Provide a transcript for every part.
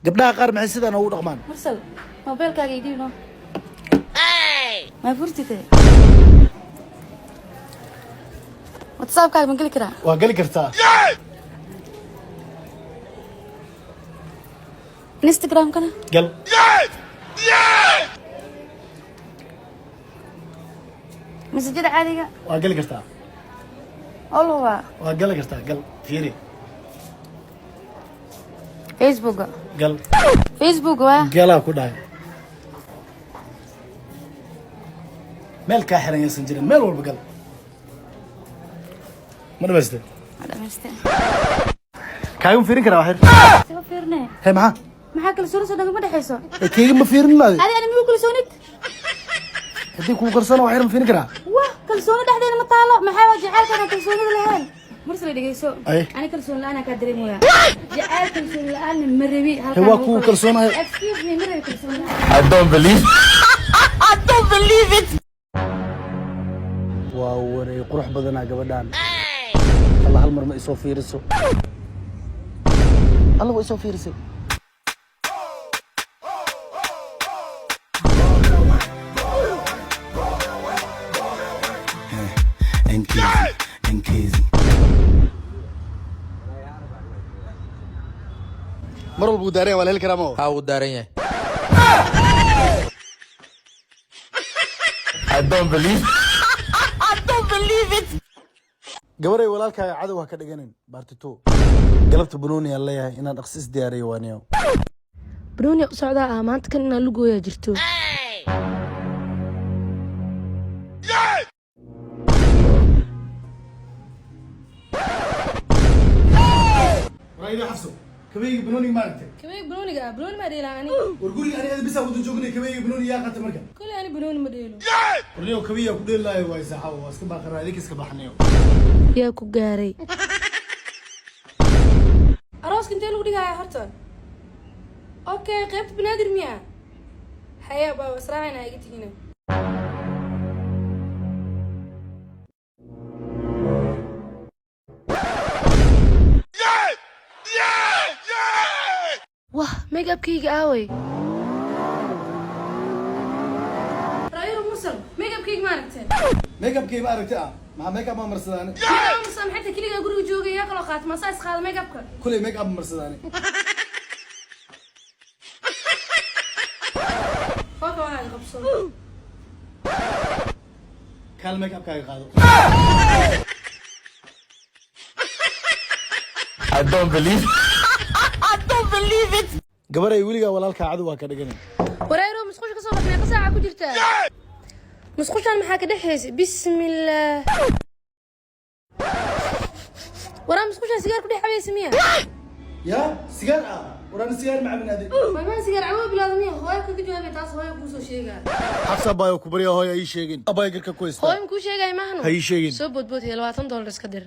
gabdhaha qaar maxay sidan ugu dhaqmaan mursal mobilkaaga idiino ma furtite whatsappkaaga ma geli karaa waa gali kartaa instagramkana gal masajada caadiga waa gali kartaa olwa waa gali kartaa gal fiiri facebook gal waa galaa ku dhahay meel kaa xiran yaysan jirin meel walba gal ma dhamaysteen kaaga ma fiirin karaa waxyar soo fiirne hee maxaa kalsooni soo dhagama dhexayso kayga ma fiirin laadi adi anima kalsoonid haddii kugu kalsoona waxyar ma fiirin karaa wah kalsooni dhexdeena ma taalo maxaa waa jacaylkana kalsoonida lahayn mursal dhegeyso ani kalsoon la'aan ka dareemaya jacayl kalsoon la'aan ma rabi halkan waa kugu kalsoonahay excuse me ma rabi kalsoon I don't believe it waa waray qurux badanaa gabadhaan alla hal mar ma isoo fiiriso alla waa isoo fiirisay mar walba uu daaran yahay waa la heli karaa ma haa wuu daaran yahay I don't believe it gabaray walaalkaaga cadow ha ka dhiganin baartito galabta banooni aan leeyahay inaan dhaqsi is diyaariyo waaniyo banooni u socdaa ah maanta kan inaan lugooyaa jirto raayida xafso kabeeyga banooni ma aragtay kabeeyga banooniga banooni ma dheelaani war guriga aniga bisa wada joognay kabeeyga banooni yaa qata marka kule ani banooni ma dheelo warniyo kabeeya ku dheelaayo waa saxaw waa iska baaqara idinka iska baxnayo yaa ku gaaray arooska intee lagu dhigayaa horta okay qaybta banaadir miya haya baa wasraacayna iga tigina wah makeupkayga aaway raayiro mursal makeupkayga ma aragteen makeupkay ma aragtay ah maxaa makeup ma marsadaani mursal maxay kaliya guriga joogay yaa qaloo qaatay ma saas qaada makeupka kulay makeup ma marsadaani foka waxaa qabso kaal makeupkaaga qaado I don't believe it gabaray weligaa walaalkaa cadow waa ka dhiganin wareero musqusha ka soo baxnay qasaaca ku jirta musqushan maxaa ka dhaxaysay bismillaah waraa musqushan sigaar ku dhex cabaysa miya ya sigaar ah waraan sigaar ma cabin adig maymaan sigaar cawo bilaada miya hooyo kaga jawaabay taas hooyo kuu soo sheegaa xabsa baayo ku barya hooyo ii sheegin abay garka ku haysta hooyo kuu sheegay maahno ha ii sheegin soo boodbood $20 iska dir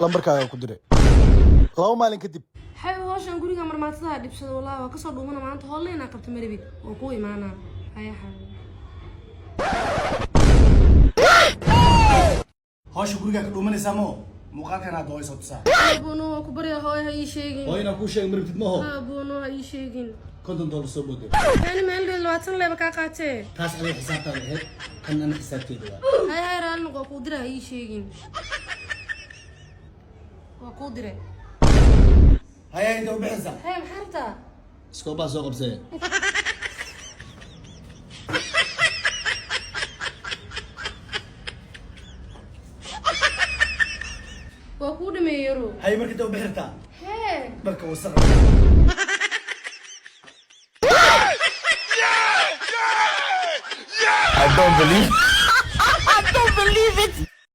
lambarkaaga ku diray 2 maalin kadib hay hooshan guriga marmaatada dhibsado wallahi waa ka soo dhuumana maanta hooleena qabta maribid oo ku imaanaa haya hoosha guriga ka dhuumanaysaa ma muuqaalkan aad hooyo soo tusaa abuno waa ku barya hooyo ha ii sheegin hooyo inaan kuu sheegin maribtid ma ho abuno ha ii sheegin $50 soo booday yani meel 20 leeba kaa qaatee taas adiga xisaabtaada ahayd kan ana xisaabteeda waa hay raalin waa kuu diray ha ii sheegin waa kuu diray haya inta u bixisa hay maxaa rabtaa iskoobaa soo qabsee waa kuu dhameeyaro hay marka inta u bixirtaa hee dharka wasaq I don't believe it